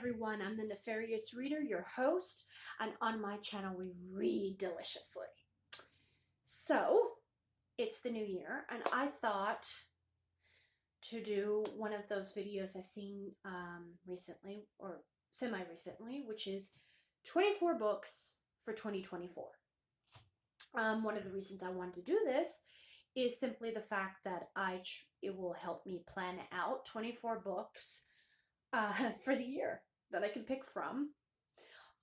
everyone. I'm the Nefarious Reader, your host, and on my channel we read deliciously. So, it's the new year, and I thought to do one of those videos I've seen recently, or semi-recently, which is 24 books for 2024. One of the reasons I wanted to do this is simply the fact that it will help me plan out 24 books for the year that I can pick from.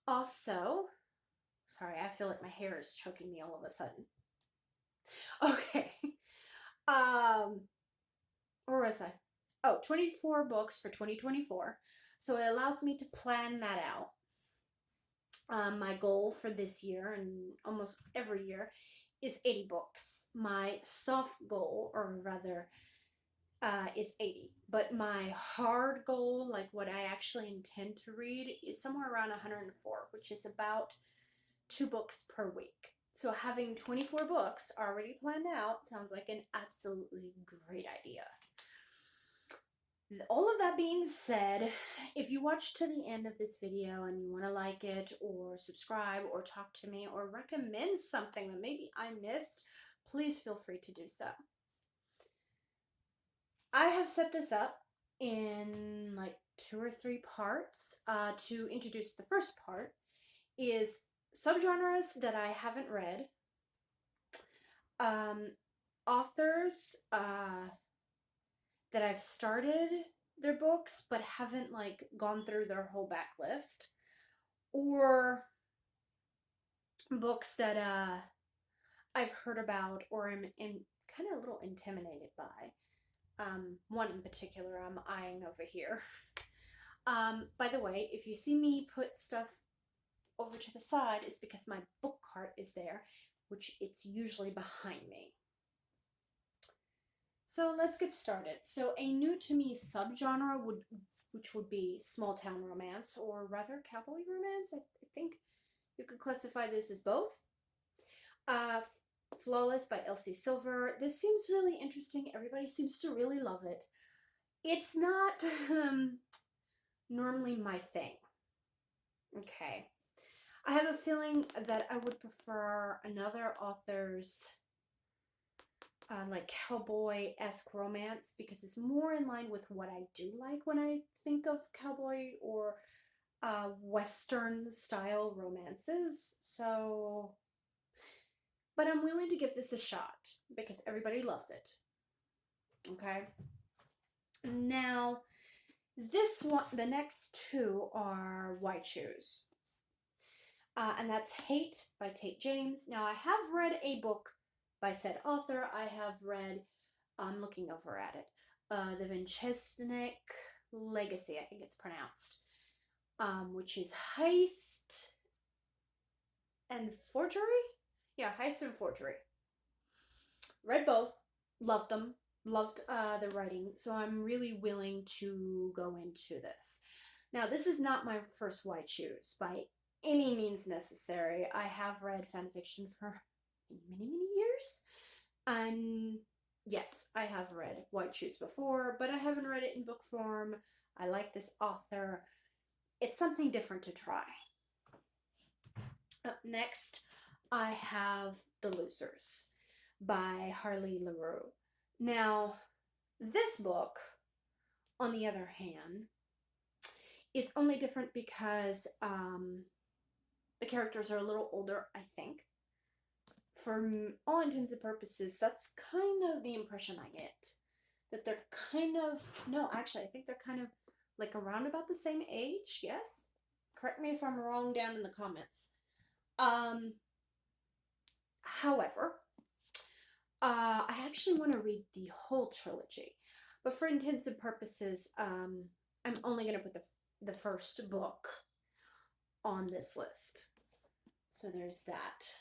Also, sorry, I feel like my hair is choking me all of a sudden. Okay. Where was I? Oh, 24 books for 2024. So it allows me to plan that out. My goal for this year and almost every year is 80 books. My soft goal, or rather, is 80. But my hard goal, like what I actually intend to read, is somewhere around 104, which is about 2 books per week. So having 24 books already planned out sounds like an absolutely great idea. All of that being said, if you watch to the end of this video and you want to like it or subscribe or talk to me or recommend something that maybe I missed, please feel free to do so. I have set this up in like 2 or 3 parts. To introduce the first part is subgenres that I haven't read, authors that I've started their books but haven't like gone through their whole backlist, or books that I've heard about or am kind of a little intimidated by. One in particular I'm eyeing over here. By the way, if you see me put stuff over to the side, it's because my book cart is there, which it's usually behind me. So let's get started. So a new to me subgenre which would be small town romance, or rather cowboy romance. I think you could classify this as both. Flawless by Elsie Silver. This seems really interesting. Everybody seems to really love it. It's not normally my thing. Okay. I have a feeling that I would prefer another author's like cowboy-esque romance, because it's more in line with what I do like when I think of cowboy or western style romances. So, but I'm willing to give this a shot because everybody loves it. Okay. Now, this one, the next 2 are White Shoes. And that's Hate by Tate James. Now, I have read a book by said author. I have read, I'm looking over at it, The Winchesnik Legacy, I think it's pronounced, which is Heist and Forgery? Yeah, Heist and Forgery. Read both, loved them, loved the writing, so I'm really willing to go into this. Now, this is not my first White Shoes by any means necessary. I have read fanfiction for many years, and yes, I have read White Shoes before, but I haven't read it in book form. I like this author. It's something different to try. Up next, I have The Losers by Harley LaRue. Now, this book, on the other hand, is only different because the characters are a little older, I think. For all intents and purposes, that's kind of the impression I get. That they're kind of, no, actually, I think they're kind of like around about the same age, yes? Correct me if I'm wrong down in the comments. However, I actually want to read the whole trilogy. But for intents and purposes, I'm only going to put the first book on this list. So there's that.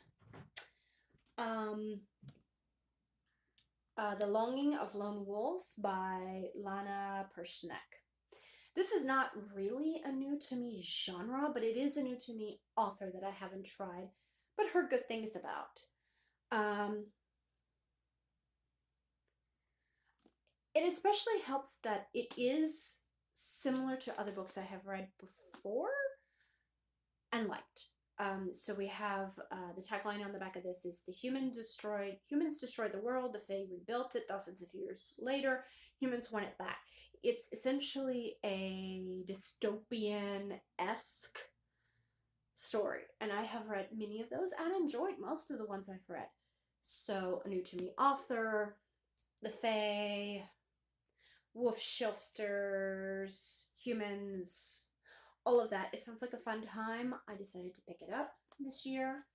The Longing of Lone Wolves by Lana Pershnek. This is not really a new to me genre, but it is a new to me author that I haven't tried, but heard good things about. It especially helps that it is similar to other books I have read before and liked. So we have the tagline on the back of this is humans destroyed the world, the Fae rebuilt it thousands of years later, humans want it back. It's essentially a dystopian-esque story, and I have read many of those and enjoyed most of the ones I've read. So, a new to me author, the Fae, wolf shifters, humans, all of that. It sounds like a fun time. I decided to pick it up this year.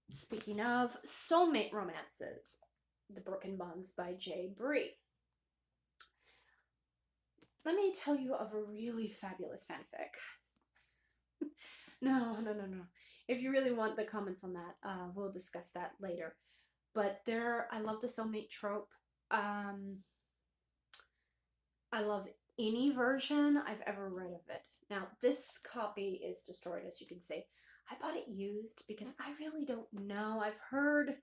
Speaking of soulmate romances, The Broken Bonds by J. Bree. Let me tell you of a really fabulous fanfic. No. If you really want the comments on that, we'll discuss that later. But I love the soulmate trope. I love any version I've ever read of it. Now, this copy is destroyed, as you can see. I bought it used because I really don't know. I've heard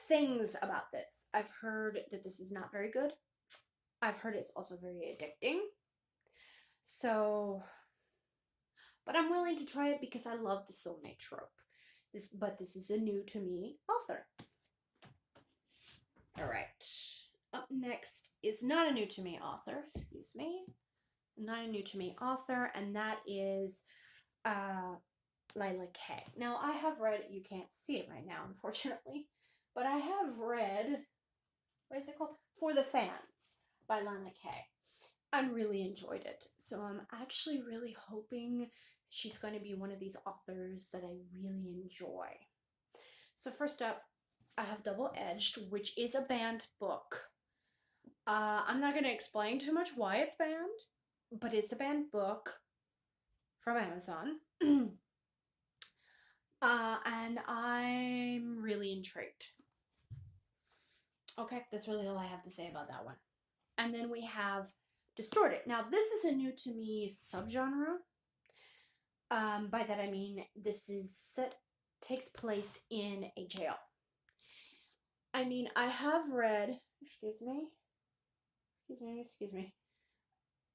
things about this. I've heard that this is not very good. I've heard it's also very addicting. So, but I'm willing to try it because I love the soulmate trope. But this is a new to me author. All right. Up next is not a new to me author, not a new to me author, and that is Lila K. Now, I have read, you can't see it right now, unfortunately, but I have read, what is it called? For the Fans by Lila K. I really enjoyed it, so I'm actually really hoping she's going to be one of these authors that I really enjoy. So first up, I have Double Edged, which is a banned book. I'm not going to explain too much why it's banned, but it's a banned book from Amazon. And I'm really intrigued. Okay, that's really all I have to say about that one. And then we have Distorted. Now, this is a new to me subgenre. By that I mean takes place in a jail. I mean, I have read, excuse me.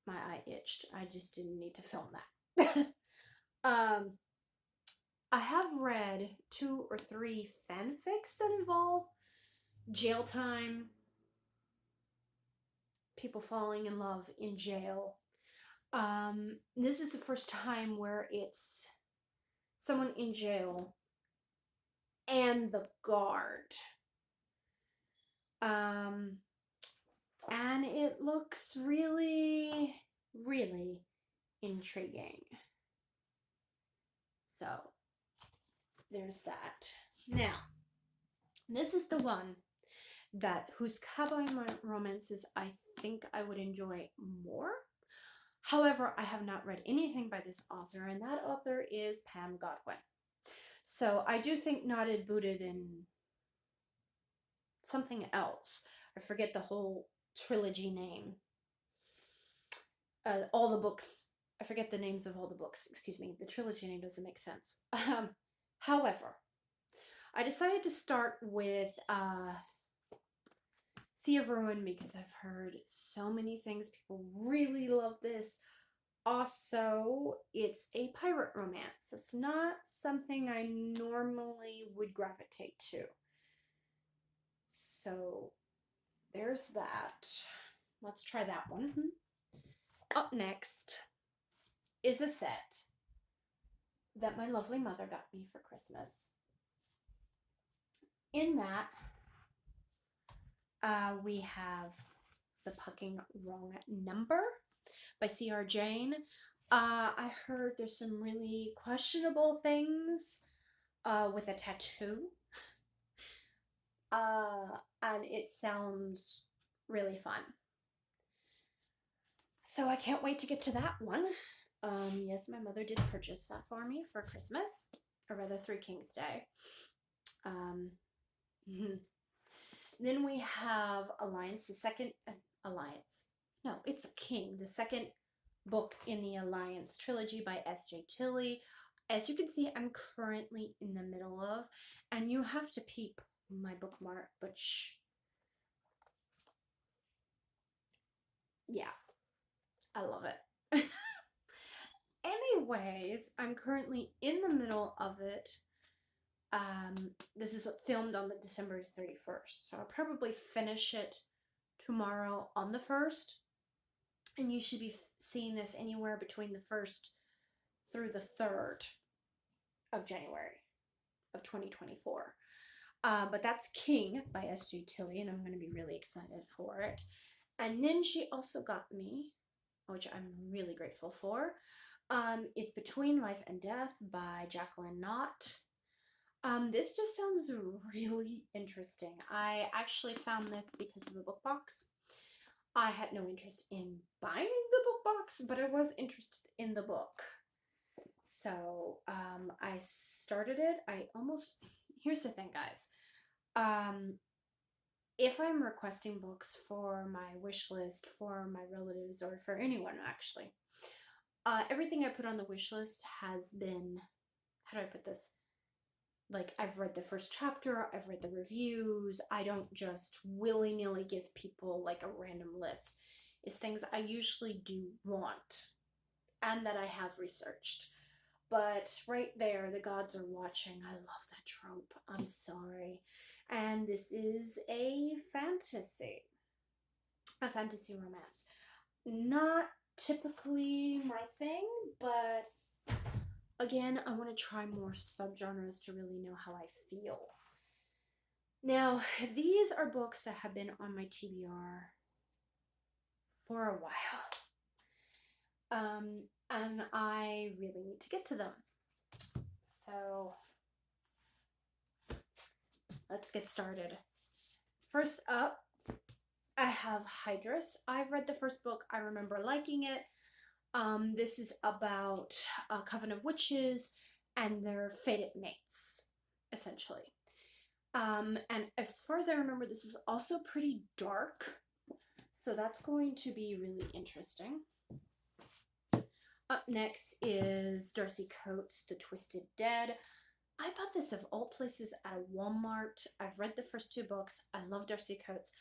My eye itched. I just didn't need to film that. I have read 2 or 3 fanfics that involve jail time, people falling in love in jail. This is the first time where it's someone in jail and the guard. And it looks really, really intriguing. So, there's that. Now, this is the one whose cowboy romances I think I would enjoy more. However, I have not read anything by this author, and that author is Pam Godwin. So I do think Knotted Booted and something else. I forget the whole trilogy name. All the books. I forget the names of all the books. Excuse me. The trilogy name doesn't make sense. However, I decided to start with Sea of Ruin because I've heard so many things. People really love this. Also, it's a pirate romance. It's not something I normally would gravitate to. So, there's that. Let's try that one. Up next is a set that my lovely mother got me for Christmas. In that, we have The Pucking Wrong Number by C.R. Jane. I heard there's some really questionable things with a tattoo. And it sounds really fun. So I can't wait to get to that one. Yes, my mother did purchase that for me for Christmas, or rather 3 Kings Day. Then we have Alliance, the second Alliance. No, it's King, the second book in the Alliance trilogy by S.J. Tilley. As you can see, I'm currently in the middle of, and you have to peep my bookmark, but shh. I love it. Anyways, I'm currently in the middle of it. This is filmed on the December 31st, so I'll probably finish it tomorrow on the 1st, and you should be seeing this anywhere between the 1st through the 3rd of January of 2024. But that's King by S.J. Tilly, and I'm going to be really excited for it. And then she also got me, which I'm really grateful for, is Between Life and Death by Jacqueline Knott. This just sounds really interesting. I actually found this because of the book box. I had no interest in buying the book box, but I was interested in the book. So I started it. Here's the thing, guys. If I'm requesting books for my wish list for my relatives or for anyone actually, everything I put on the wish list has been, how do I put this? Like, I've read the first chapter, I've read the reviews. I don't just willy-nilly give people like a random list. It's things I usually do want and that I have researched. But right there, the gods are watching. I love that trope. I'm sorry. And this is a fantasy romance. Not typically my thing, but again, I want to try more subgenres to really know how I feel. Now, these are books that have been on my TBR for a while. And I really need to get to them. So, let's get started. First up, I have Hydrus. I've read the first book. I remember liking it. This is about a coven of witches and their fated mates, essentially. And as far as I remember, this is also pretty dark, so that's going to be really interesting. Up next is Darcy Coates' The Twisted Dead. I bought this of all places at a Walmart. I've read the first 2 books. I love Darcy Coates.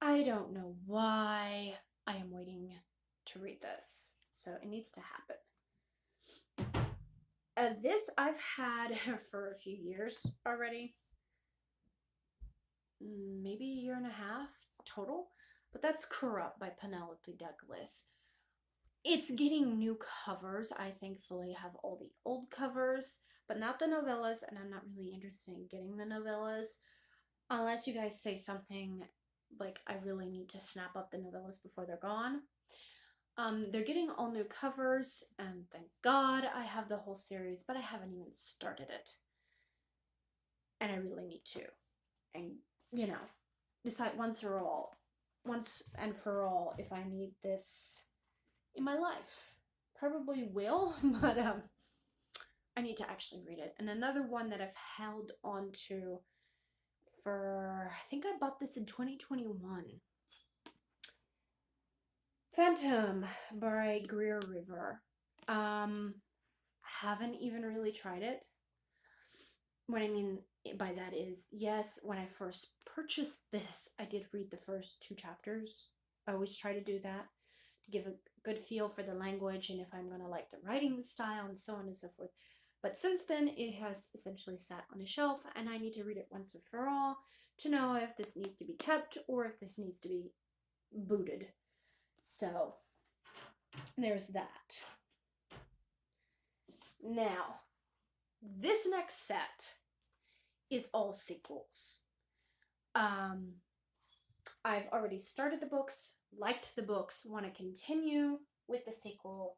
I don't know why I am waiting to read this, so it needs to happen. This I've had for a few years already. Maybe a year and a half total, but that's Corrupt by Penelope Douglas. It's getting new covers. I thankfully have all the old covers, but not the novellas, and I'm not really interested in getting the novellas unless you guys say something like I really need to snap up the novellas before they're gone. They're getting all new covers, and thank God I have the whole series, but I haven't even started it. And I really need to. And, decide once and for all if I need this in my life. Probably will, but I need to actually read it. And another one that I've held on to for, I think I bought this in 2021. Phantom by Greer River. Haven't even really tried it. What I mean by that is, yes, when I first purchased this, I did read the first 2 chapters. I always try to do that to give a good feel for the language and if I'm going to like the writing style and so on and so forth. But since then, it has essentially sat on a shelf, and I need to read it once and for all to know if this needs to be kept or if this needs to be booted. So, there's that. Now, this next set is all sequels. I've already started the books, liked the books, want to continue with the sequel.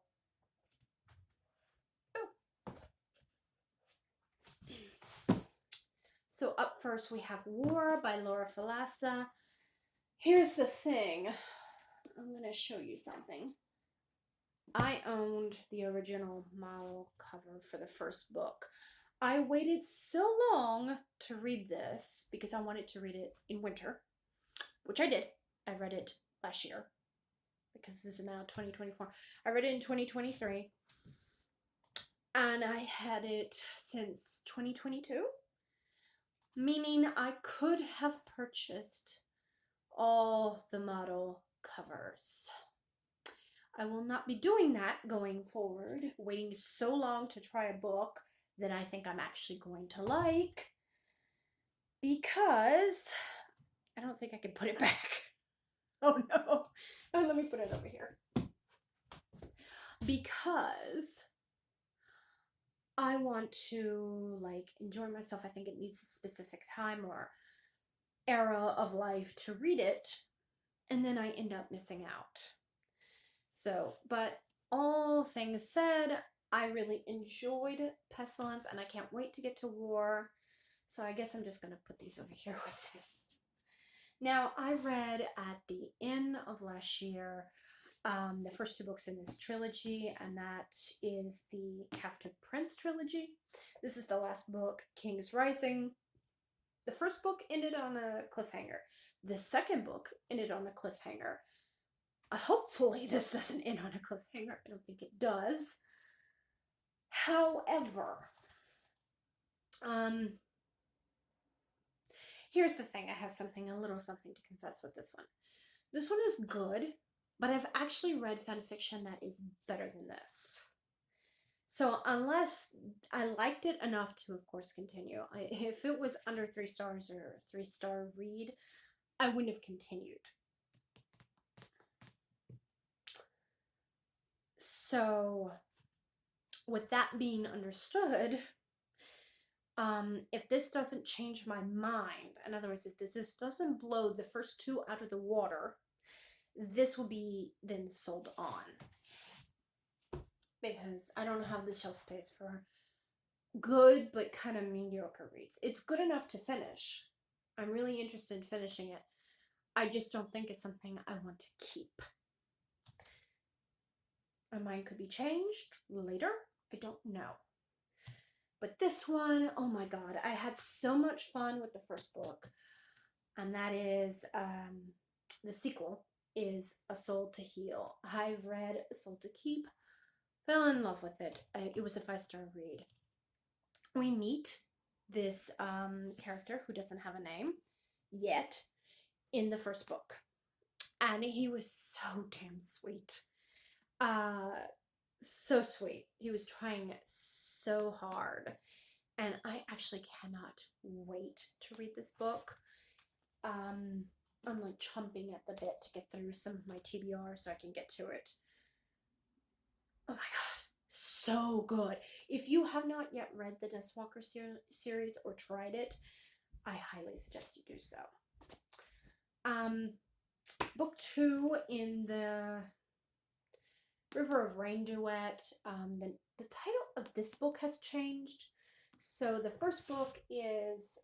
So up first we have War by Laura Falasa. Here's the thing. I'm going to show you something. I owned the original model cover for the first book. I waited so long to read this because I wanted to read it in winter, which I did. I read it last year because this is now 2024. I read it in 2023, and I had it since 2022, meaning I could have purchased all the model covers. I will not be doing that going forward, waiting so long to try a book that I think I'm actually going to like, because I don't think I can put it back. Oh no. Oh, let me put it over here. Because I want to like enjoy myself. I think it needs a specific time or era of life to read it, and then I end up missing out. So, but all things said, I really enjoyed Pestilence and I can't wait to get to War. So I guess I'm just going to put these over here with this. Now, I read at the end of last year the first two books in this trilogy, and that is the Half-Blood Prince trilogy. This is the last book, King's Rising. The first book ended on a cliffhanger. The second book ended on a cliffhanger. Hopefully this doesn't end on a cliffhanger. I don't think it does. However, here's the thing. I have a little something to confess with this one. This one is good, but I've actually read fanfiction that is better than this. So unless I liked it enough to, of course, continue. If it was under 3 stars or 3-star read, I wouldn't have continued. So, with that being understood, if this doesn't change my mind, in other words, if this doesn't blow the first 2 out of the water, this will be then sold on. Because I don't have the shelf space for good but kind of mediocre reads. It's good enough to finish. I'm really interested in finishing it. I just don't think it's something I want to keep. My mind could be changed later. I don't know. But this one, oh my god, I had so much fun with the first book. And that is, the sequel is A Soul to Heal. I've read A Soul to Keep, fell in love with it. It was a 5-star read. We meet this character who doesn't have a name yet in the first book. And he was so damn sweet. So sweet. He was trying so hard. And I actually cannot wait to read this book. I'm like chomping at the bit to get through some of my TBR so I can get to it. Oh my god, so good. If you have not yet read the Deathwalker series or tried it, I highly suggest you do so. Book 2 in the River of Rain duet. The title of this book has changed. So the first book is,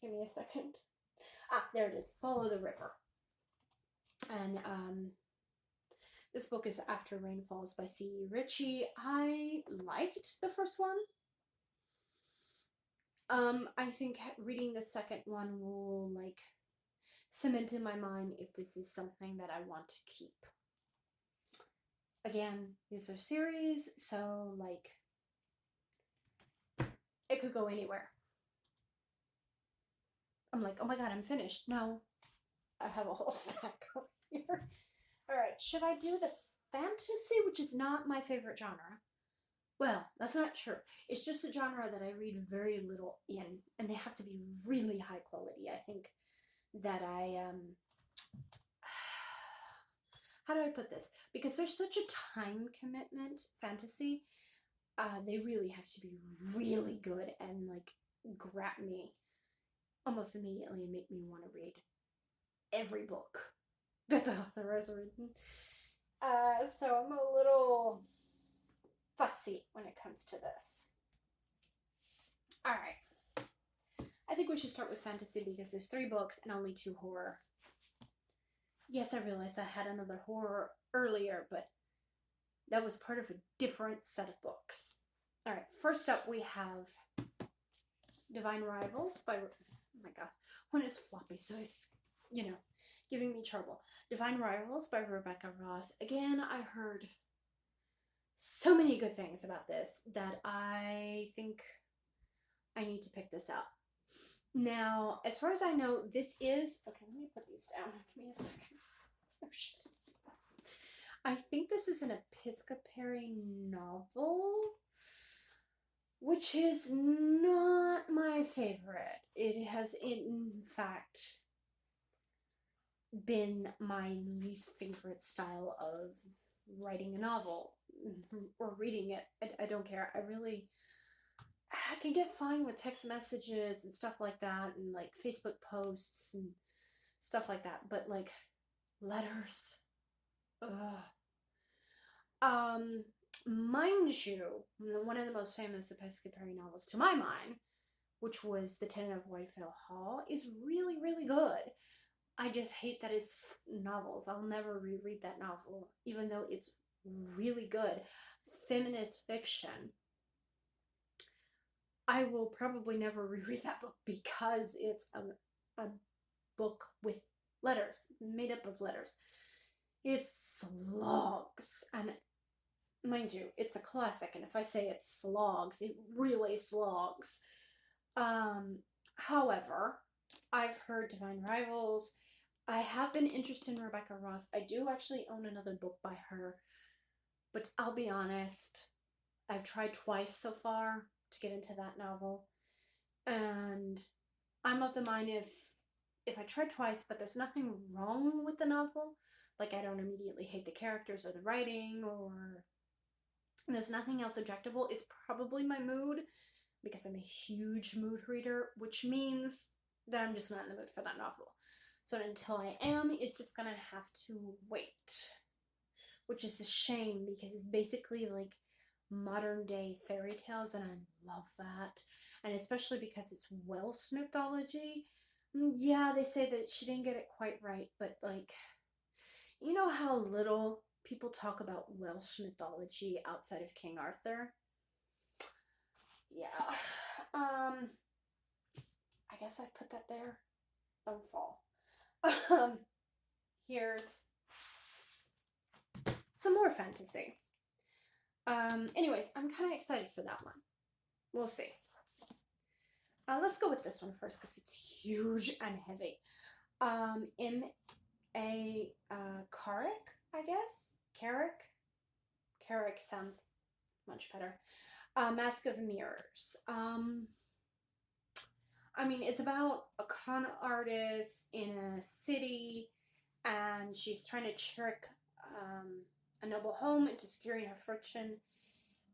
give me a second. There it is, Follow the River. And this book is After Rain Falls by C.E. Ritchie. I liked the first one. I think reading the second one will like cement in my mind if this is something that I want to keep. Again, these are series, so like it could go anywhere. I'm like, oh my god, I'm finished. No, I have a whole stack over here. Alright, should I do the fantasy, which is not my favorite genre? Well, that's not true. It's just a genre that I read very little in, and they have to be really high quality. I think that how do I put this? Because there's such a time commitment, fantasy, they really have to be really good and like grab me almost immediately and make me want to read every book that the author has written. So I'm a little fussy when it comes to this. Alright. I think we should start with fantasy because there's 3 books and only 2 horror. Yes, I realized I had another horror earlier, but that was part of a different set of books. Alright, first up we have Divine Rivals by, oh my god, one is floppy, so it's, giving me trouble. Divine Rivals by Rebecca Ross. Again, I heard so many good things about this that I think I need to pick this up. Now, as far as I know, this is, okay, let me put these down. Give me a second. Oh shit. I think this is an Episcopary novel, which is not my favorite. It has, in fact, been my least favorite style of writing a novel or reading it. I don't care. I can get fine with text messages and stuff like that, and like Facebook posts and stuff like that, but like letters, ugh. Um, Mind you, one of the most famous Episcopary novels to my mind, which was The Tenant of Whitefell Hall, is really, really good. I just hate that it's novels. I'll never reread that novel, even though it's really good. Feminist fiction. I will probably never reread that book because it's a book with letters, made up of letters. It slogs, and mind you, it's a classic, and if I say it slogs, it really slogs. However, I've heard Divine Rivals. I have been interested in Rebecca Ross. I do actually own another book by her, but I'll be honest, I've tried twice so far to get into that novel, and I'm of the mind if I try twice, but there's nothing wrong with the novel, like I don't immediately hate the characters or the writing, or there's nothing else objectable, is probably my mood, because I'm a huge mood reader, which means that I'm just not in the mood for that novel. So until I am, it's just gonna have to wait, which is a shame because it's basically like modern day fairy tales, and I love that. And especially because it's Welsh mythology. Yeah, they say that she didn't get it quite right, but like, you know how little people talk about Welsh mythology outside of King Arthur? Yeah. I guess I put that there. Don't fall. Here's some more fantasy. Anyways, I'm kind of excited for that one. We'll see. Let's go with this one first because it's huge and heavy. M.A. Carrick, I guess? Carrick? Carrick sounds much better. Mask of Mirrors. I mean, it's about a con artist in a city, and she's trying to trick a noble home into securing her fortune,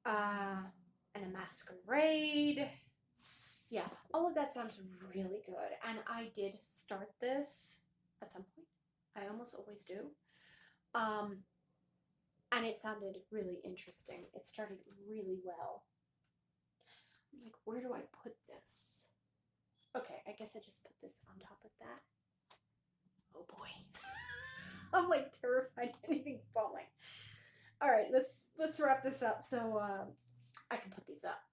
and a masquerade. Yeah, all of that sounds really good, and I did start this at some point. I almost always do. And it sounded really interesting. It started really well. I'm like, where do I put this? Okay, I guess I just put this on top of that. Oh boy. I'm like terrified of anything falling. All right, let's wrap this up so I can put these up.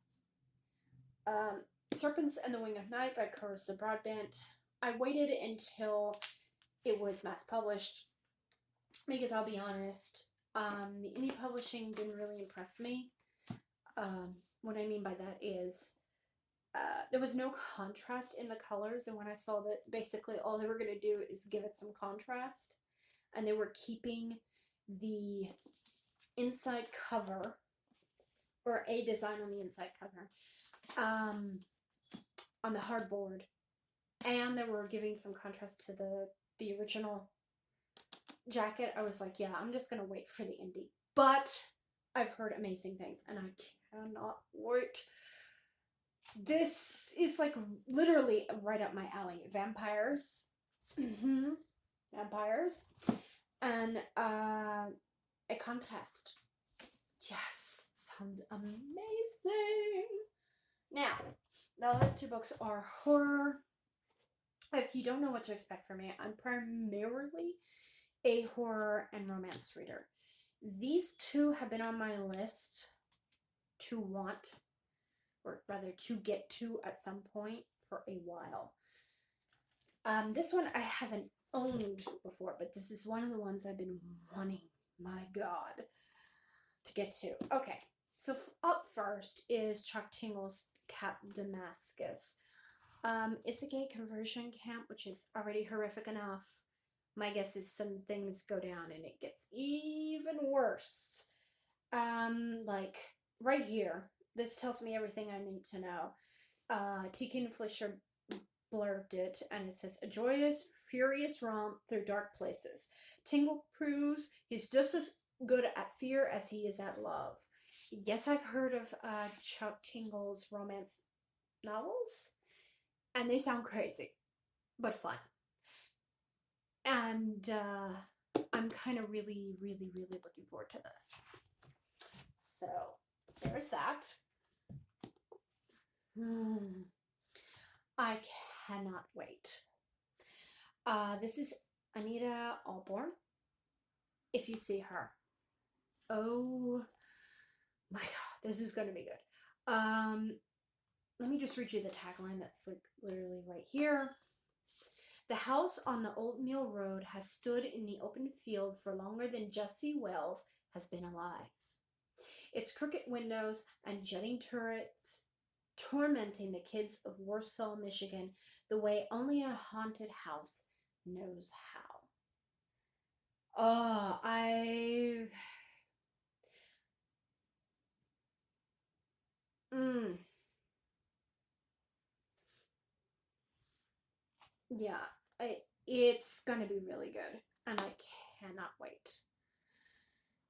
Serpents and the Wing of Night by Carissa Broadbent. I waited until it was mass published because I'll be honest, the indie publishing didn't really impress me. What I mean by that is there was no contrast in the colors, and when I saw that basically all they were going to do is give it some contrast, and they were keeping the inside cover, or a design on the inside cover, on the hardboard, and they were giving some contrast to the original jacket, I was like, yeah, I'm just gonna wait for the indie. But I've heard amazing things, and I cannot wait. This is like literally right up my alley. Vampires. Vampires. And a contest. Yes, sounds amazing. Now, the last two books are horror. If you don't know what to expect from me, I'm primarily a horror and romance reader. These two have been on my list to want, or rather to get to at some point for a while. This one I haven't owned before, but this is one of the ones I've been wanting, my god, to get to. Okay, so up first is Chuck Tingle's Cap Damascus. It's a gay conversion camp, which is already horrific enough. My guess is some things go down and it gets even course. Like right here. This tells me everything I need to know. T.K. Fleischer blurbed it, and it says, a joyous, furious romp through dark places. Tingle proves he's just as good at fear as he is at love. Yes, I've heard of Chuck Tingle's romance novels, and they sound crazy, but fun. And I'm kind of really, really, really looking forward to this. So, there's that. I cannot wait. This is Anita Alborn. If you see her, oh my god, this is gonna be good. Let me just read you the tagline that's like literally right here. The house on the Old Mill Road has stood in the open field for longer than Jesse Wells has been alive. Its crooked windows and jutting turrets tormenting the kids of Warsaw, Michigan, the way only a haunted house knows how. Oh, yeah, it's gonna be really good, and I cannot wait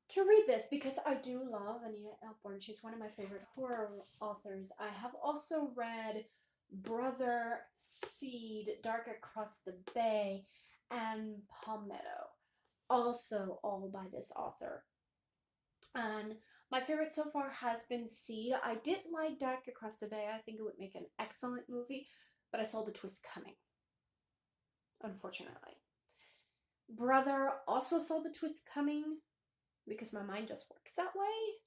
to read this because I do love Anita Alborn. She's one of my favorite horror authors. I have also read Brother Seed, Dark Across the Bay, and Palmetto, also all by this author. And my favorite so far has been Seed. I didn't like Dark Across the Bay. I think it would make an excellent movie, but I saw the twist coming, unfortunately. Brother also saw the twist coming because my mind just works that way.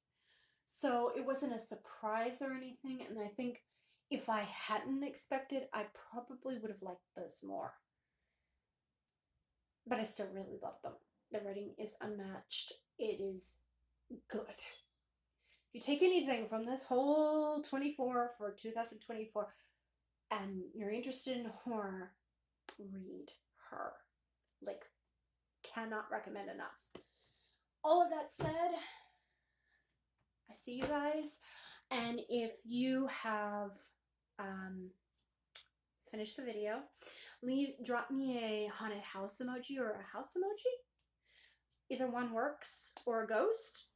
So it wasn't a surprise or anything, and I think if I hadn't expected, I probably would have liked this more. But I still really love them. The writing is unmatched. It is good. If you take anything from this whole 24 for 2024 and you're interested in horror, read her. Like, cannot recommend enough. All of that said, I see you guys, and if you have finished the video, drop me a haunted house emoji or a house emoji. Either one works, or a ghost.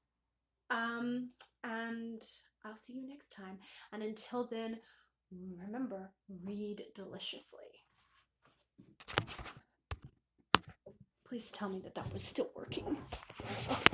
And I'll see you next time. And until then, remember, read deliciously. Please tell me that was still working. Okay.